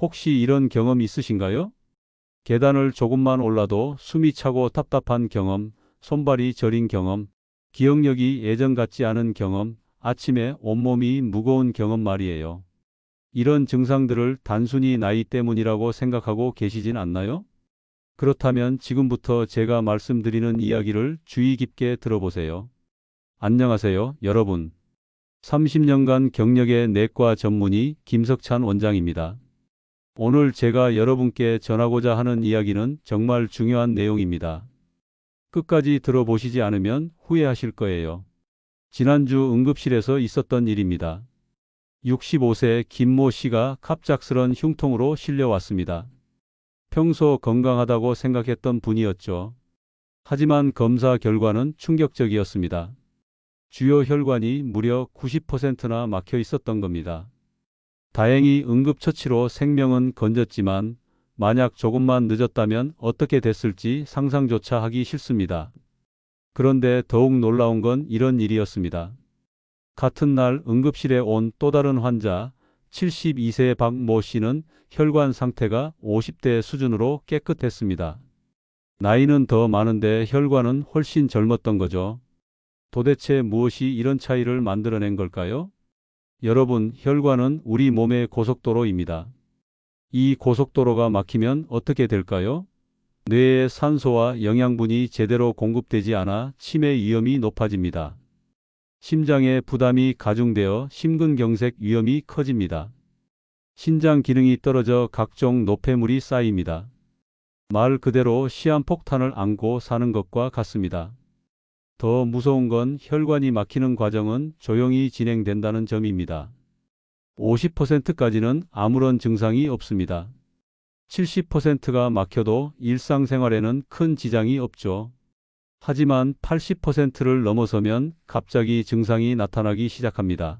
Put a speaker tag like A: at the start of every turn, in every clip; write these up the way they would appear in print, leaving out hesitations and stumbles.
A: 혹시 이런 경험 있으신가요? 계단을 조금만 올라도 숨이 차고 답답한 경험, 손발이 저린 경험, 기억력이 예전 같지 않은 경험, 아침에 온몸이 무거운 경험 말이에요. 이런 증상들을 단순히 나이 때문이라고 생각하고 계시진 않나요? 그렇다면 지금부터 제가 말씀드리는 이야기를 주의 깊게 들어보세요. 안녕하세요, 여러분. 30년간 경력의 내과 전문의 김석찬 원장입니다. 오늘 제가 여러분께 전하고자 하는 이야기는 정말 중요한 내용입니다. 끝까지 들어보시지 않으면 후회하실 거예요. 지난주 응급실에서 있었던 일입니다. 65세 김모 씨가 갑작스런 흉통으로 실려왔습니다. 평소 건강하다고 생각했던 분이었죠. 하지만 검사 결과는 충격적이었습니다. 주요 혈관이 무려 90%나 막혀 있었던 겁니다. 다행히 응급처치로 생명은 건졌지만 만약 조금만 늦었다면 어떻게 됐을지 상상조차 하기 싫습니다. 그런데 더욱 놀라운 건 이런 일이었습니다. 같은 날 응급실에 온 또 다른 환자 72세의 박모 씨는 혈관 상태가 50대 수준으로 깨끗했습니다. 나이는 더 많은데 혈관은 훨씬 젊었던 거죠. 도대체 무엇이 이런 차이를 만들어낸 걸까요? 여러분, 혈관은 우리 몸의 고속도로입니다. 이 고속도로가 막히면 어떻게 될까요? 뇌에 산소와 영양분이 제대로 공급되지 않아 치매 위험이 높아집니다. 심장에 부담이 가중되어 심근경색 위험이 커집니다. 신장 기능이 떨어져 각종 노폐물이 쌓입니다. 말 그대로 시한폭탄을 안고 사는 것과 같습니다. 더 무서운 건 혈관이 막히는 과정은 조용히 진행된다는 점입니다. 50%까지는 아무런 증상이 없습니다. 70%가 막혀도 일상생활에는 큰 지장이 없죠. 하지만 80%를 넘어서면 갑자기 증상이 나타나기 시작합니다.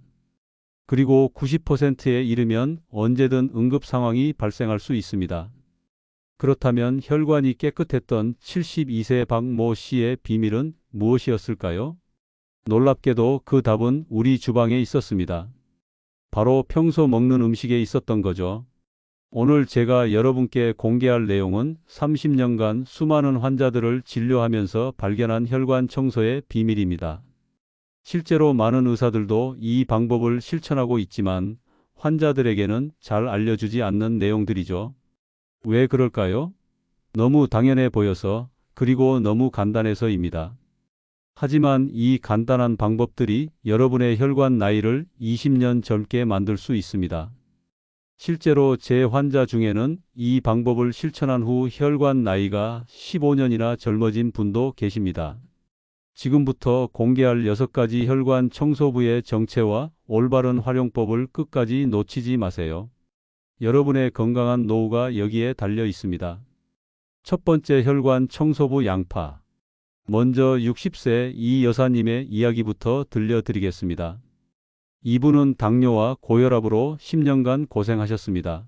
A: 그리고 90%에 이르면 언제든 응급 상황이 발생할 수 있습니다. 그렇다면 혈관이 깨끗했던 72세 박모 씨의 비밀은 무엇이었을까요? 놀랍게도 그 답은 우리 주방에 있었습니다. 바로 평소 먹는 음식에 있었던 거죠. 오늘 제가 여러분께 공개할 내용은 30년간 수많은 환자들을 진료하면서 발견한 혈관 청소의 비밀입니다. 실제로 많은 의사들도 이 방법을 실천하고 있지만 환자들에게는 잘 알려주지 않는 내용들이죠. 왜 그럴까요? 너무 당연해 보여서, 그리고 너무 간단해서입니다. 하지만 이 간단한 방법들이 여러분의 혈관 나이를 20년 젊게 만들 수 있습니다. 실제로 제 환자 중에는 이 방법을 실천한 후 혈관 나이가 15년이나 젊어진 분도 계십니다. 지금부터 공개할 6가지 혈관 청소부의 정체와 올바른 활용법을 끝까지 놓치지 마세요. 여러분의 건강한 노후가 여기에 달려 있습니다. 첫 번째 혈관 청소부 양파. 먼저 60세 이 여사님의 이야기부터 들려드리겠습니다. 이분은 당뇨와 고혈압으로 10년간 고생하셨습니다.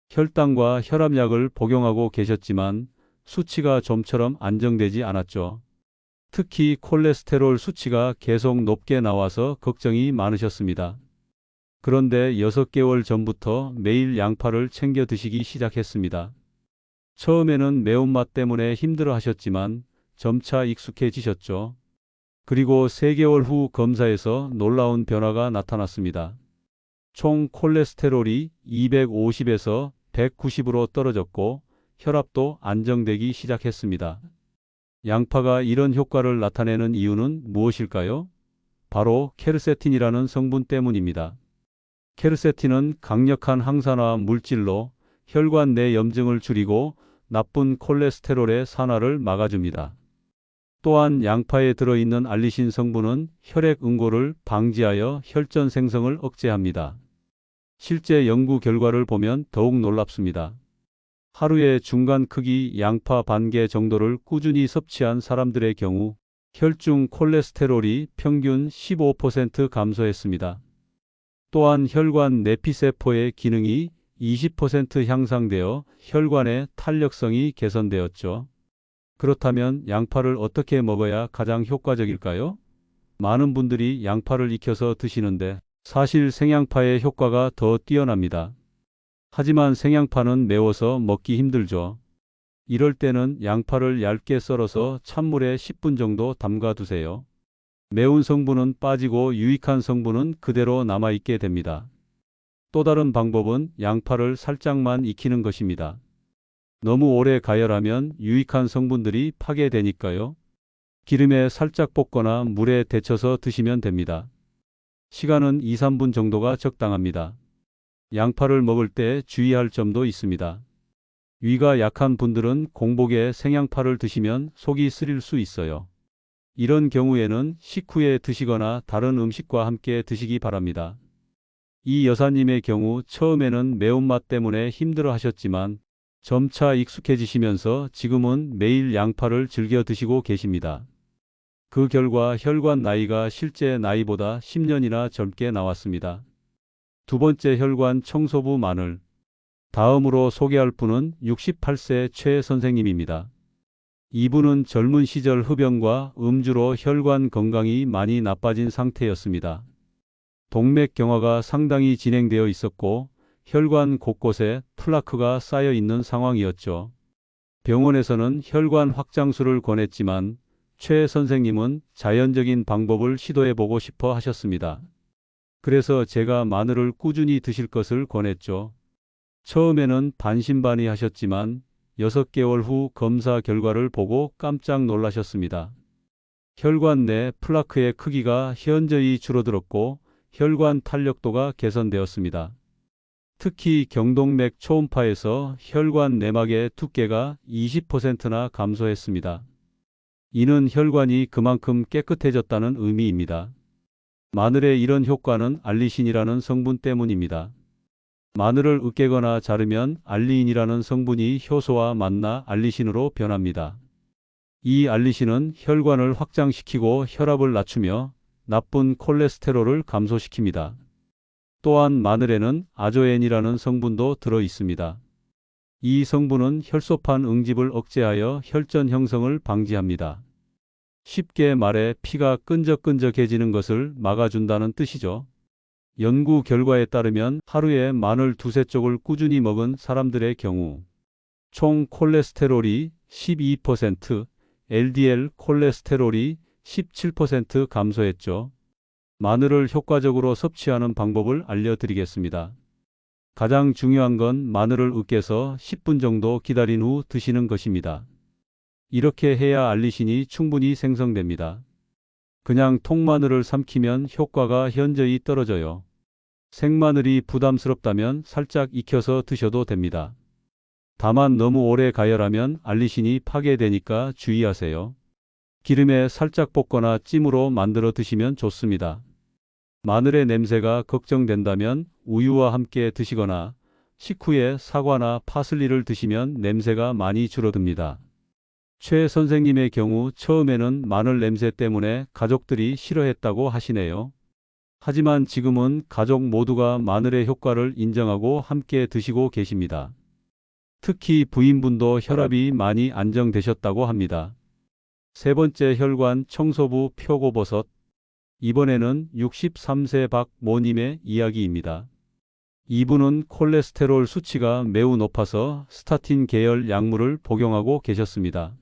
A: 혈당과 혈압약을 복용하고 계셨지만 수치가 좀처럼 안정되지 않았죠. 특히 콜레스테롤 수치가 계속 높게 나와서 걱정이 많으셨습니다. 그런데 6개월 전부터 매일 양파를 챙겨 드시기 시작했습니다. 처음에는 매운맛 때문에 힘들어 하셨지만 점차 익숙해지셨죠. 그리고 3개월 후 검사에서 놀라운 변화가 나타났습니다. 총 콜레스테롤이 250에서 190으로 떨어졌고 혈압도 안정되기 시작했습니다. 양파가 이런 효과를 나타내는 이유는 무엇일까요? 바로 케르세틴이라는 성분 때문입니다. 케르세틴은 강력한 항산화 물질로 혈관 내 염증을 줄이고 나쁜 콜레스테롤의 산화를 막아줍니다. 또한 양파에 들어있는 알리신 성분은 혈액 응고를 방지하여 혈전 생성을 억제합니다. 실제 연구 결과를 보면 더욱 놀랍습니다. 하루에 중간 크기 양파 반 개 정도를 꾸준히 섭취한 사람들의 경우 혈중 콜레스테롤이 평균 15% 감소했습니다. 또한 혈관 내피세포의 기능이 20% 향상되어 혈관의 탄력성이 개선되었죠. 그렇다면 양파를 어떻게 먹어야 가장 효과적일까요? 많은 분들이 양파를 익혀서 드시는데 사실 생양파의 효과가 더 뛰어납니다. 하지만 생양파는 매워서 먹기 힘들죠. 이럴 때는 양파를 얇게 썰어서 찬물에 10분 정도 담가 두세요. 매운 성분은 빠지고 유익한 성분은 그대로 남아있게 됩니다. 또 다른 방법은 양파를 살짝만 익히는 것입니다. 너무 오래 가열하면 유익한 성분들이 파괴되니까요. 기름에 살짝 볶거나 물에 데쳐서 드시면 됩니다. 시간은 2, 3분 정도가 적당합니다. 양파를 먹을 때 주의할 점도 있습니다. 위가 약한 분들은 공복에 생양파를 드시면 속이 쓰릴 수 있어요. 이런 경우에는 식후에 드시거나 다른 음식과 함께 드시기 바랍니다. 이 여사님의 경우 처음에는 매운맛 때문에 힘들어 하셨지만 점차 익숙해지시면서 지금은 매일 양파를 즐겨 드시고 계십니다. 그 결과 혈관 나이가 실제 나이보다 10년이나 젊게 나왔습니다. 두 번째 혈관 청소부 마늘. 다음으로 소개할 분은 68세 최 선생님입니다. 이분은 젊은 시절 흡연과 음주로 혈관 건강이 많이 나빠진 상태였습니다. 동맥경화가 상당히 진행되어 있었고 혈관 곳곳에 플라크가 쌓여 있는 상황이었죠. 병원에서는 혈관 확장술을 권했지만 최 선생님은 자연적인 방법을 시도해보고 싶어 하셨습니다. 그래서 제가 마늘을 꾸준히 드실 것을 권했죠. 처음에는 반신반의 하셨지만 6개월 후 검사 결과를 보고 깜짝 놀라셨습니다. 혈관 내 플라크의 크기가 현저히 줄어들었고 혈관 탄력도가 개선되었습니다. 특히 경동맥 초음파에서 혈관 내막의 두께가 20%나 감소했습니다. 이는 혈관이 그만큼 깨끗해졌다는 의미입니다. 마늘의 이런 효과는 알리신이라는 성분 때문입니다. 마늘을 으깨거나 자르면 알리인이라는 성분이 효소와 만나 알리신으로 변합니다. 이 알리신은 혈관을 확장시키고 혈압을 낮추며 나쁜 콜레스테롤을 감소시킵니다. 또한 마늘에는 아조엔이라는 성분도 들어 있습니다. 이 성분은 혈소판 응집을 억제하여 혈전 형성을 방지합니다. 쉽게 말해 피가 끈적끈적해지는 것을 막아준다는 뜻이죠. 연구 결과에 따르면 하루에 마늘 두세 쪽을 꾸준히 먹은 사람들의 경우 총 콜레스테롤이 12%, LDL 콜레스테롤이 17% 감소했죠. 마늘을 효과적으로 섭취하는 방법을 알려드리겠습니다. 가장 중요한 건 마늘을 으깨서 10분 정도 기다린 후 드시는 것입니다. 이렇게 해야 알리신이 충분히 생성됩니다. 그냥 통마늘을 삼키면 효과가 현저히 떨어져요. 생마늘이 부담스럽다면 살짝 익혀서 드셔도 됩니다. 다만 너무 오래 가열하면 알리신이 파괴되니까 주의하세요. 기름에 살짝 볶거나 찜으로 만들어 드시면 좋습니다. 마늘의 냄새가 걱정된다면 우유와 함께 드시거나 식후에 사과나 파슬리를 드시면 냄새가 많이 줄어듭니다. 최 선생님의 경우 처음에는 마늘 냄새 때문에 가족들이 싫어했다고 하시네요. 하지만 지금은 가족 모두가 마늘의 효과를 인정하고 함께 드시고 계십니다. 특히 부인분도 혈압이 많이 안정되셨다고 합니다. 세 번째 혈관 청소부 표고버섯. 이번에는 63세 박모님의 이야기입니다. 이분은 콜레스테롤 수치가 매우 높아서 스타틴 계열 약물을 복용하고 계셨습니다.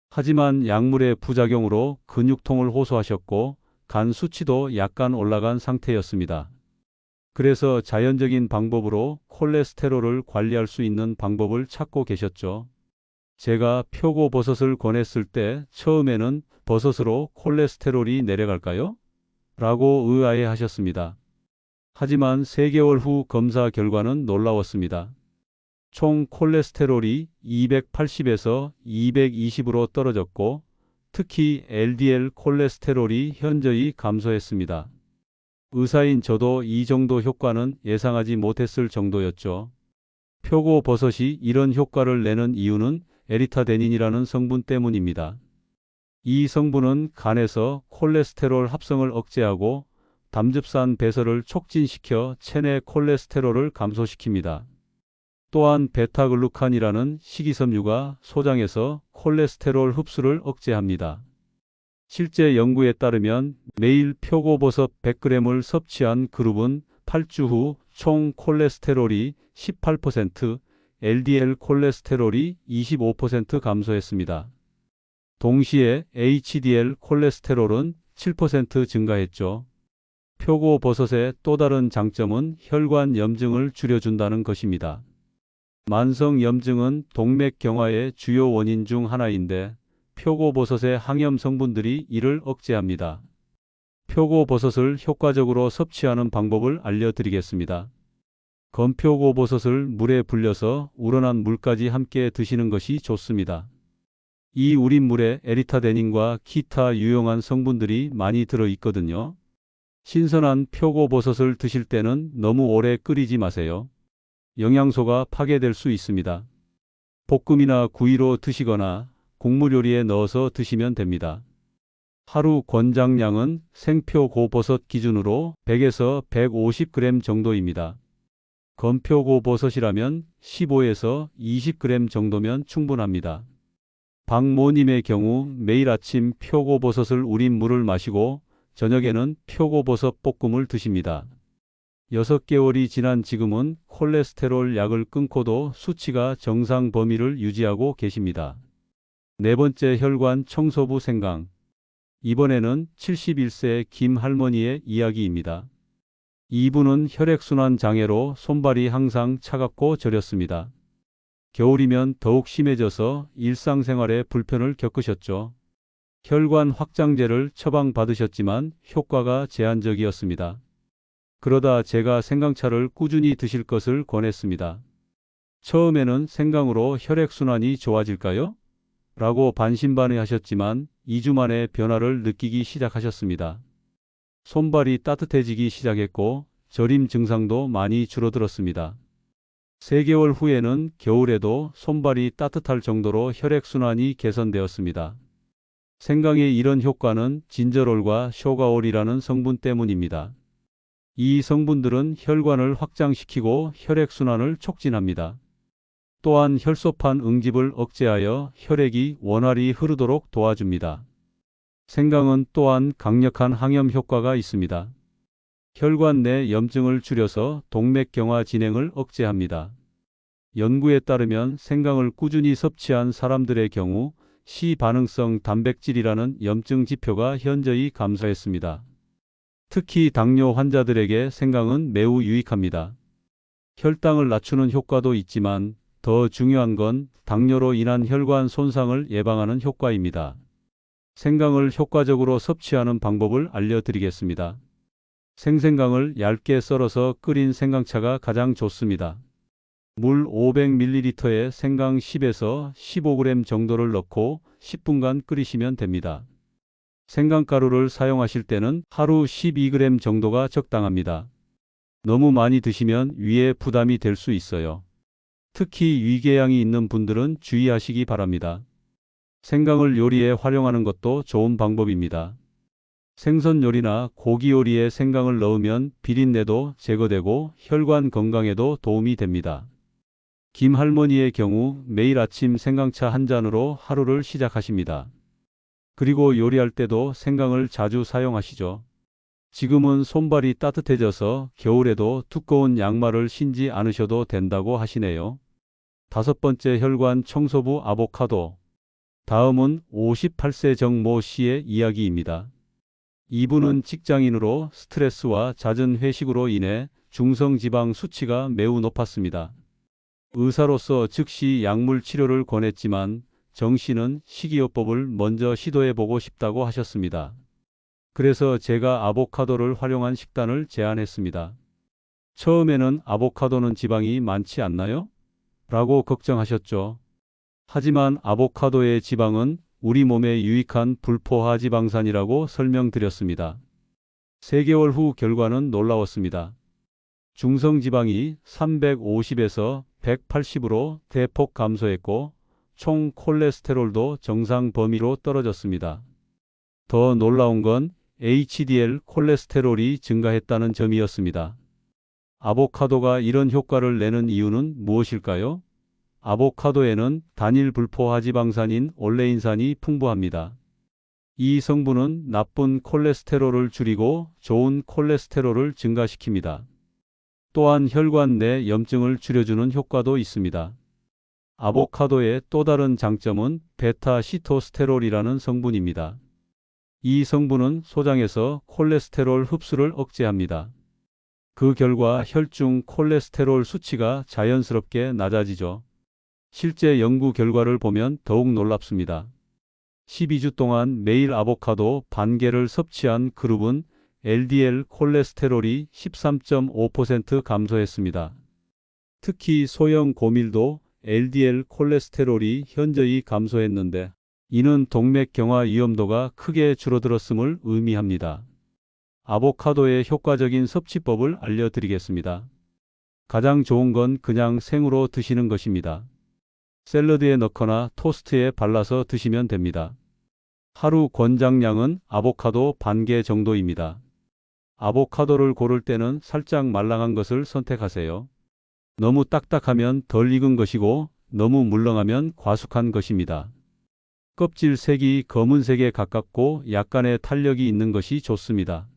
A: 하지만 약물의 부작용으로 근육통을 호소하셨고 간 수치도 약간 올라간 상태였습니다. 그래서 자연적인 방법으로 콜레스테롤을 관리할 수 있는 방법을 찾고 계셨죠. 제가 표고버섯을 권했을 때 처음에는 버섯으로 콜레스테롤이 내려갈까요? 라고 의아해 하셨습니다. 하지만 3개월 후 검사 결과는 놀라웠습니다. 총 콜레스테롤이 280에서 220으로 떨어졌고 특히 LDL 콜레스테롤이 현저히 감소했습니다. 의사인 저도 이 정도 효과는 예상하지 못했을 정도였죠. 표고버섯이 이런 효과를 내는 이유는 에리타데닌이라는 성분 때문입니다. 이 성분은 간에서 콜레스테롤 합성을 억제하고 담즙산 배설을 촉진시켜 체내 콜레스테롤을 감소시킵니다. 또한 베타글루칸이라는 식이섬유가 소장에서 콜레스테롤 흡수를 억제합니다. 실제 연구에 따르면 매일 표고버섯 100g을 섭취한 그룹은 8주 후 총 콜레스테롤이 18%, LDL 콜레스테롤이 25% 감소했습니다. 동시에 HDL 콜레스테롤은 7% 증가했죠. 표고버섯의 또 다른 장점은 혈관 염증을 줄여준다는 것입니다. 만성염증은 동맥경화의 주요 원인 중 하나인데 표고버섯의 항염 성분들이 이를 억제합니다. 표고버섯을 효과적으로 섭취하는 방법을 알려드리겠습니다. 건표고버섯을 물에 불려서 우러난 물까지 함께 드시는 것이 좋습니다. 이 우린 물에 에리타데닌과 기타 유용한 성분들이 많이 들어 있거든요. 신선한 표고버섯을 드실 때는 너무 오래 끓이지 마세요. 영양소가 파괴될 수 있습니다. 볶음이나 구이로 드시거나 국물 요리에 넣어서 드시면 됩니다. 하루 권장량은 생표고버섯 기준으로 100에서 150g 정도입니다. 건표고버섯이라면 15에서 20g 정도면 충분합니다. 박모님의 경우 매일 아침 표고버섯을 우린 물을 마시고 저녁에는 표고버섯 볶음을 드십니다. 6개월이 지난 지금은 콜레스테롤 약을 끊고도 수치가 정상 범위를 유지하고 계십니다. 네 번째, 혈관 청소부 생강. 이번에는 71세 김 할머니의 이야기입니다. 이분은 혈액순환 장애로 손발이 항상 차갑고 저렸습니다. 겨울이면 더욱 심해져서 일상생활에 불편을 겪으셨죠. 혈관 확장제를 처방받으셨지만 효과가 제한적이었습니다. 그러다 제가 생강차를 꾸준히 드실 것을 권했습니다. 처음에는 생강으로 혈액순환이 좋아질까요? 라고 반신반의하셨지만 2주 만에 변화를 느끼기 시작하셨습니다. 손발이 따뜻해지기 시작했고 저림 증상도 많이 줄어들었습니다. 3개월 후에는 겨울에도 손발이 따뜻할 정도로 혈액순환이 개선되었습니다. 생강의 이런 효과는 진저롤과 쇼가올이라는 성분 때문입니다. 이 성분들은 혈관을 확장시키고 혈액순환을 촉진합니다. 또한 혈소판 응집을 억제하여 혈액이 원활히 흐르도록 도와줍니다. 생강은 또한 강력한 항염 효과가 있습니다. 혈관 내 염증을 줄여서 동맥경화 진행을 억제합니다. 연구에 따르면 생강을 꾸준히 섭취한 사람들의 경우 시반응성 단백질이라는 염증 지표가 현저히 감소했습니다. 특히 당뇨 환자들에게 생강은 매우 유익합니다. 혈당을 낮추는 효과도 있지만 더 중요한 건 당뇨로 인한 혈관 손상을 예방하는 효과입니다. 생강을 효과적으로 섭취하는 방법을 알려드리겠습니다. 생생강을 얇게 썰어서 끓인 생강차가 가장 좋습니다. 물 500ml에 생강 10에서 15g 정도를 넣고 10분간 끓이시면 됩니다. 생강가루를 사용하실 때는 하루 12g 정도가 적당합니다. 너무 많이 드시면 위에 부담이 될 수 있어요. 특히 위궤양이 있는 분들은 주의하시기 바랍니다. 생강을 요리에 활용하는 것도 좋은 방법입니다. 생선 요리나 고기 요리에 생강을 넣으면 비린내도 제거되고 혈관 건강에도 도움이 됩니다. 김 할머니의 경우 매일 아침 생강차 한 잔으로 하루를 시작하십니다. 그리고 요리할 때도 생강을 자주 사용하시죠. 지금은 손발이 따뜻해져서 겨울에도 두꺼운 양말을 신지 않으셔도 된다고 하시네요. 5번째, 혈관 청소부 아보카도. 다음은 58세 정모 씨의 이야기입니다. 이분은 직장인으로 스트레스와 잦은 회식으로 인해 중성지방 수치가 매우 높았습니다. 의사로서 즉시 약물 치료를 권했지만 정 씨는 식이요법을 먼저 시도해보고 싶다고 하셨습니다. 그래서 제가 아보카도를 활용한 식단을 제안했습니다. 처음에는 아보카도는 지방이 많지 않나요? 라고 걱정하셨죠. 하지만 아보카도의 지방은 우리 몸에 유익한 불포화 지방산이라고 설명드렸습니다. 3개월 후 결과는 놀라웠습니다. 중성지방이 350에서 180으로 대폭 감소했고 총 콜레스테롤도 정상 범위로 떨어졌습니다. 더 놀라운 건 HDL 콜레스테롤이 증가했다는 점이었습니다. 아보카도가 이런 효과를 내는 이유는 무엇일까요? 아보카도에는 단일 불포화 지방산인 올레인산이 풍부합니다. 이 성분은 나쁜 콜레스테롤을 줄이고 좋은 콜레스테롤을 증가시킵니다. 또한 혈관 내 염증을 줄여주는 효과도 있습니다. 아보카도의 또 다른 장점은 베타 시토스테롤이라는 성분입니다. 이 성분은 소장에서 콜레스테롤 흡수를 억제합니다. 그 결과 혈중 콜레스테롤 수치가 자연스럽게 낮아지죠. 실제 연구 결과를 보면 더욱 놀랍습니다. 12주 동안 매일 아보카도 반 개를 섭취한 그룹은 LDL 콜레스테롤이 13.5% 감소했습니다. 특히 소형 고밀도 LDL 콜레스테롤이 현저히 감소했는데 이는 동맥경화 위험도가 크게 줄어들었음을 의미합니다. 아보카도의 효과적인 섭취법을 알려드리겠습니다. 가장 좋은 건 그냥 생으로 드시는 것입니다. 샐러드에 넣거나 토스트에 발라서 드시면 됩니다. 하루 권장량은 아보카도 반 개 정도입니다. 아보카도를 고를 때는 살짝 말랑한 것을 선택하세요. 너무 딱딱하면 덜 익은 것이고 너무 물렁하면 과숙한 것입니다. 껍질 색이 검은색에 가깝고 약간의 탄력이 있는 것이 좋습니다.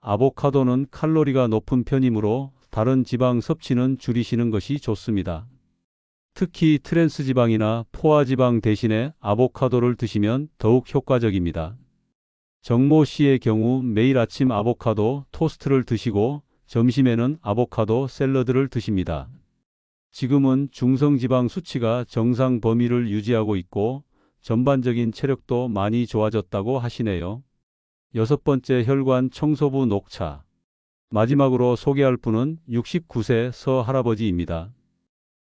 A: 아보카도는 칼로리가 높은 편이므로 다른 지방 섭취는 줄이시는 것이 좋습니다. 특히 트랜스지방이나 포화지방 대신에 아보카도를 드시면 더욱 효과적입니다. 정모 씨의 경우 매일 아침 아보카도 토스트를 드시고 점심에는 아보카도 샐러드를 드십니다. 지금은 중성지방 수치가 정상 범위를 유지하고 있고 전반적인 체력도 많이 좋아졌다고 하시네요. 6번째 혈관 청소부 녹차. 마지막으로 소개할 분은 69세 서할아버지입니다.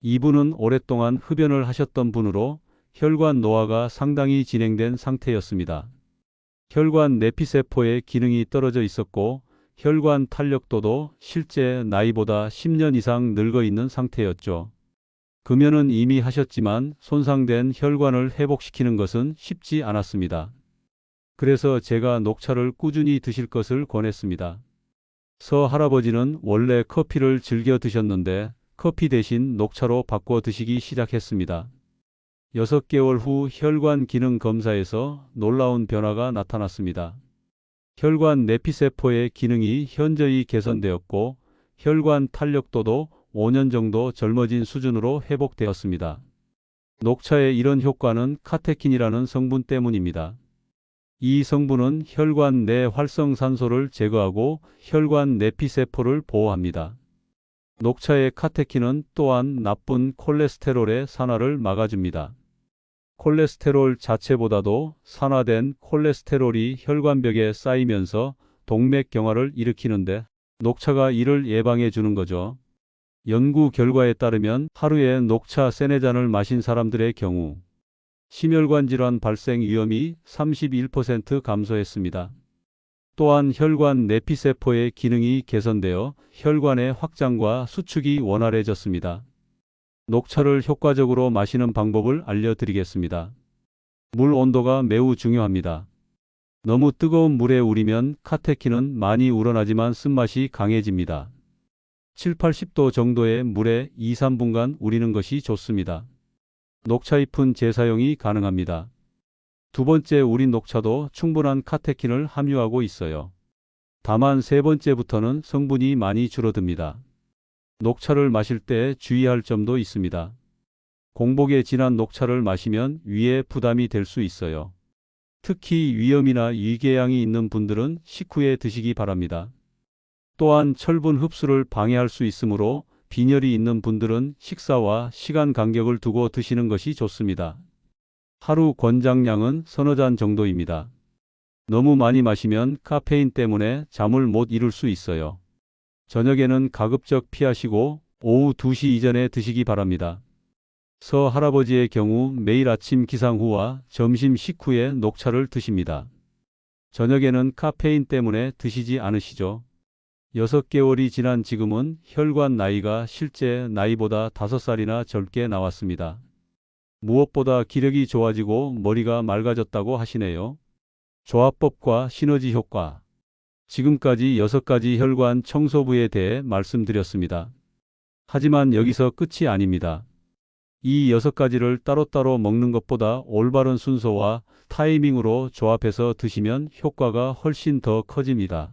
A: 이분은 오랫동안 흡연을 하셨던 분으로 혈관 노화가 상당히 진행된 상태였습니다. 혈관 내피세포의 기능이 떨어져 있었고 혈관 탄력도도 실제 나이보다 10년 이상 늙어 있는 상태였죠. 금연은 이미 하셨지만 손상된 혈관을 회복시키는 것은 쉽지 않았습니다. 그래서 제가 녹차를 꾸준히 드실 것을 권했습니다. 서 할아버지는 원래 커피를 즐겨 드셨는데 커피 대신 녹차로 바꿔 드시기 시작했습니다. 6개월 후 혈관 기능 검사에서 놀라운 변화가 나타났습니다. 혈관 내피세포의 기능이 현저히 개선되었고 혈관 탄력도도 5년 정도 젊어진 수준으로 회복되었습니다. 녹차의 이런 효과는 카테킨이라는 성분 때문입니다. 이 성분은 혈관 내 활성산소를 제거하고 혈관 내피세포를 보호합니다. 녹차의 카테킨은 또한 나쁜 콜레스테롤의 산화를 막아줍니다. 콜레스테롤 자체보다도 산화된 콜레스테롤이 혈관벽에 쌓이면서 동맥경화를 일으키는데 녹차가 이를 예방해 주는 거죠. 연구 결과에 따르면 하루에 녹차 3-4잔을 마신 사람들의 경우 심혈관 질환 발생 위험이 31% 감소했습니다. 또한 혈관 내피세포의 기능이 개선되어 혈관의 확장과 수축이 원활해졌습니다. 녹차를 효과적으로 마시는 방법을 알려드리겠습니다. 물 온도가 매우 중요합니다. 너무 뜨거운 물에 우리면 카테킨은 많이 우러나지만 쓴맛이 강해집니다. 7-80도 정도의 물에 2-3분간 우리는 것이 좋습니다. 녹차잎은 재사용이 가능합니다. 2번째 우린 녹차도 충분한 카테킨을 함유하고 있어요. 다만 3번째부터는 성분이 많이 줄어듭니다. 녹차를 마실 때 주의할 점도 있습니다. 공복에 진한 녹차를 마시면 위에 부담이 될 수 있어요. 특히 위염이나 위궤양이 있는 분들은 식후에 드시기 바랍니다. 또한 철분 흡수를 방해할 수 있으므로 빈혈이 있는 분들은 식사와 시간 간격을 두고 드시는 것이 좋습니다. 하루 권장량은 3-4잔 정도입니다. 너무 많이 마시면 카페인 때문에 잠을 못 이룰 수 있어요. 저녁에는 가급적 피하시고 오후 2시 이전에 드시기 바랍니다. 서 할아버지의 경우 매일 아침 기상 후와 점심 식후에 녹차를 드십니다. 저녁에는 카페인 때문에 드시지 않으시죠? 6개월이 지난 지금은 혈관 나이가 실제 나이보다 5살이나 젊게 나왔습니다. 무엇보다 기력이 좋아지고 머리가 맑아졌다고 하시네요. 조합법과 시너지 효과. 지금까지 6가지 혈관 청소부에 대해 말씀드렸습니다. 하지만 여기서 끝이 아닙니다. 이 6가지를 따로따로 먹는 것보다 올바른 순서와 타이밍으로 조합해서 드시면 효과가 훨씬 더 커집니다.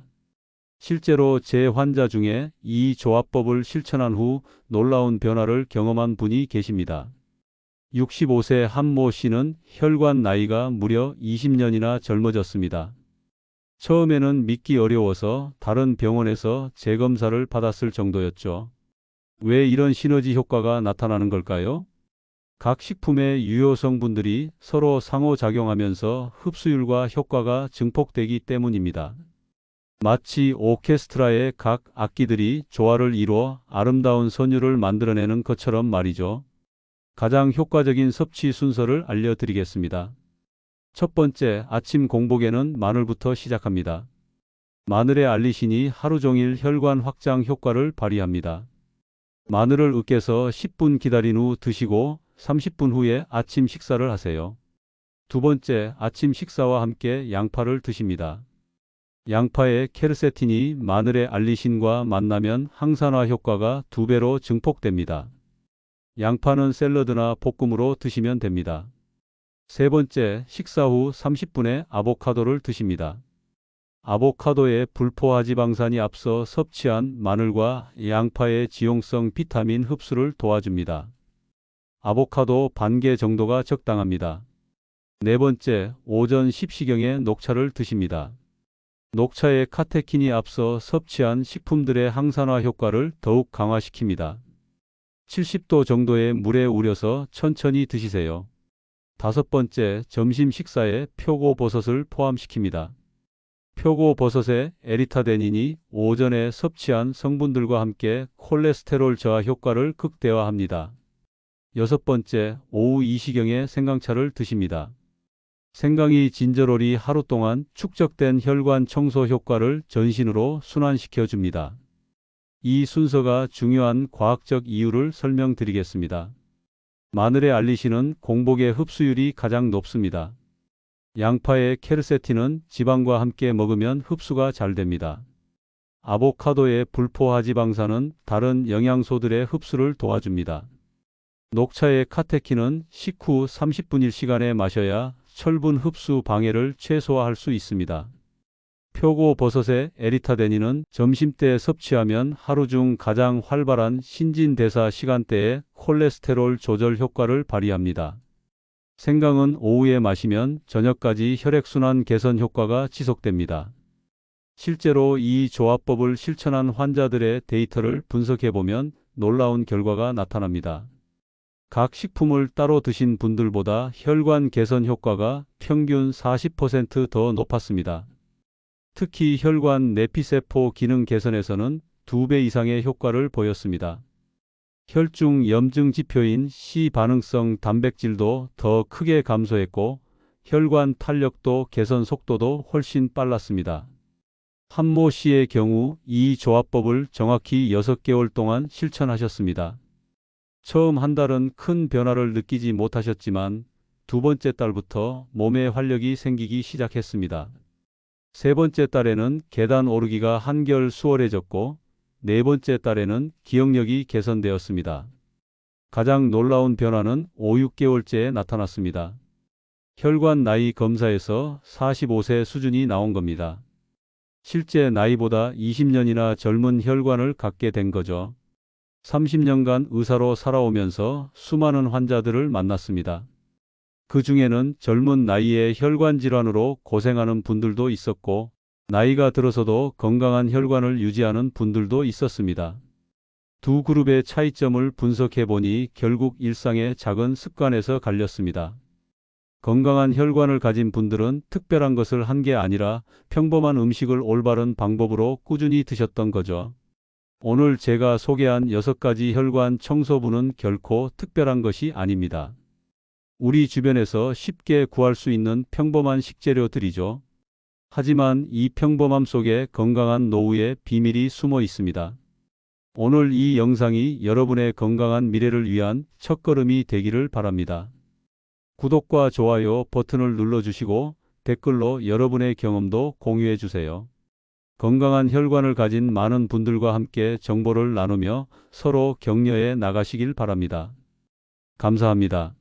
A: 실제로 제 환자 중에 이 조합법을 실천한 후 놀라운 변화를 경험한 분이 계십니다. 65세 한모 씨는 혈관 나이가 무려 20년이나 젊어졌습니다. 처음에는 믿기 어려워서 다른 병원에서 재검사를 받았을 정도였죠. 왜 이런 시너지 효과가 나타나는 걸까요? 각 식품의 유효 성분들이 서로 상호작용하면서 흡수율과 효과가 증폭되기 때문입니다. 마치 오케스트라의 각 악기들이 조화를 이루어 아름다운 선율을 만들어내는 것처럼 말이죠. 가장 효과적인 섭취 순서를 알려드리겠습니다. 첫 번째, 아침 공복에는 마늘부터 시작합니다. 마늘의 알리신이 하루 종일 혈관 확장 효과를 발휘합니다. 마늘을 으깨서 10분 기다린 후 드시고 30분 후에 아침 식사를 하세요. 두 번째, 아침 식사와 함께 양파를 드십니다. 양파의 케르세틴이 마늘의 알리신과 만나면 항산화 효과가 2배로 증폭됩니다. 양파는 샐러드나 볶음으로 드시면 됩니다. 세 번째, 식사 후 30분에 아보카도를 드십니다. 아보카도의 불포화지방산이 앞서 섭취한 마늘과 양파의 지용성 비타민 흡수를 도와줍니다. 아보카도 반 개 정도가 적당합니다. 네 번째, 오전 10시경에 녹차를 드십니다. 녹차의 카테킨이 앞서 섭취한 식품들의 항산화 효과를 더욱 강화시킵니다. 70도 정도의 물에 우려서 천천히 드시세요. 다섯 번째, 점심 식사에 표고버섯을 포함시킵니다. 표고버섯의 에리타데닌이 오전에 섭취한 성분들과 함께 콜레스테롤 저하 효과를 극대화합니다. 여섯 번째, 오후 2시경에 생강차를 드십니다. 생강이 진저롤이 하루 동안 축적된 혈관 청소 효과를 전신으로 순환시켜 줍니다. 이 순서가 중요한 과학적 이유를 설명드리겠습니다. 마늘의 알리신은 공복의 흡수율이 가장 높습니다. 양파의 케르세틴은 지방과 함께 먹으면 흡수가 잘 됩니다. 아보카도의 불포화지방산은 다른 영양소들의 흡수를 도와줍니다. 녹차의 카테킨은 식후 30분일 시간에 마셔야 철분 흡수 방해를 최소화할 수 있습니다. 표고버섯의 에리타데닌은 점심때 섭취하면 하루 중 가장 활발한 신진대사 시간대에 콜레스테롤 조절 효과를 발휘합니다. 생강은 오후에 마시면 저녁까지 혈액순환 개선 효과가 지속됩니다. 실제로 이 조합법을 실천한 환자들의 데이터를 분석해보면 놀라운 결과가 나타납니다. 각 식품을 따로 드신 분들보다 혈관 개선 효과가 평균 40% 더 높았습니다. 특히 혈관 내피세포 기능 개선에서는 2배 이상의 효과를 보였습니다. 혈중 염증 지표인 C 반응성 단백질도 더 크게 감소했고 혈관 탄력도 개선 속도도 훨씬 빨랐습니다. 한모 씨의 경우 이 조합법을 정확히 6개월 동안 실천하셨습니다. 처음 한 달은 큰 변화를 느끼지 못하셨지만 두 번째 달부터 몸에 활력이 생기기 시작했습니다. 세 번째 달에는 계단 오르기가 한결 수월해졌고 네 번째 달에는 기억력이 개선되었습니다. 가장 놀라운 변화는 5, 6개월째에 나타났습니다. 혈관 나이 검사에서 45세 수준이 나온 겁니다. 실제 나이보다 20년이나 젊은 혈관을 갖게 된 거죠. 30년간 의사로 살아오면서 수많은 환자들을 만났습니다. 그 중에는 젊은 나이에 혈관 질환으로 고생하는 분들도 있었고 나이가 들어서도 건강한 혈관을 유지하는 분들도 있었습니다. 두 그룹의 차이점을 분석해 보니 결국 일상의 작은 습관에서 갈렸습니다. 건강한 혈관을 가진 분들은 특별한 것을 한 게 아니라 평범한 음식을 올바른 방법으로 꾸준히 드셨던 거죠. 오늘 제가 소개한 6가지 혈관 청소부는 결코 특별한 것이 아닙니다. 우리 주변에서 쉽게 구할 수 있는 평범한 식재료들이죠. 하지만 이 평범함 속에 건강한 노후의 비밀이 숨어 있습니다. 오늘 이 영상이 여러분의 건강한 미래를 위한 첫걸음이 되기를 바랍니다. 구독과 좋아요 버튼을 눌러주시고 댓글로 여러분의 경험도 공유해 주세요. 건강한 혈관을 가진 많은 분들과 함께 정보를 나누며 서로 격려해 나가시길 바랍니다. 감사합니다.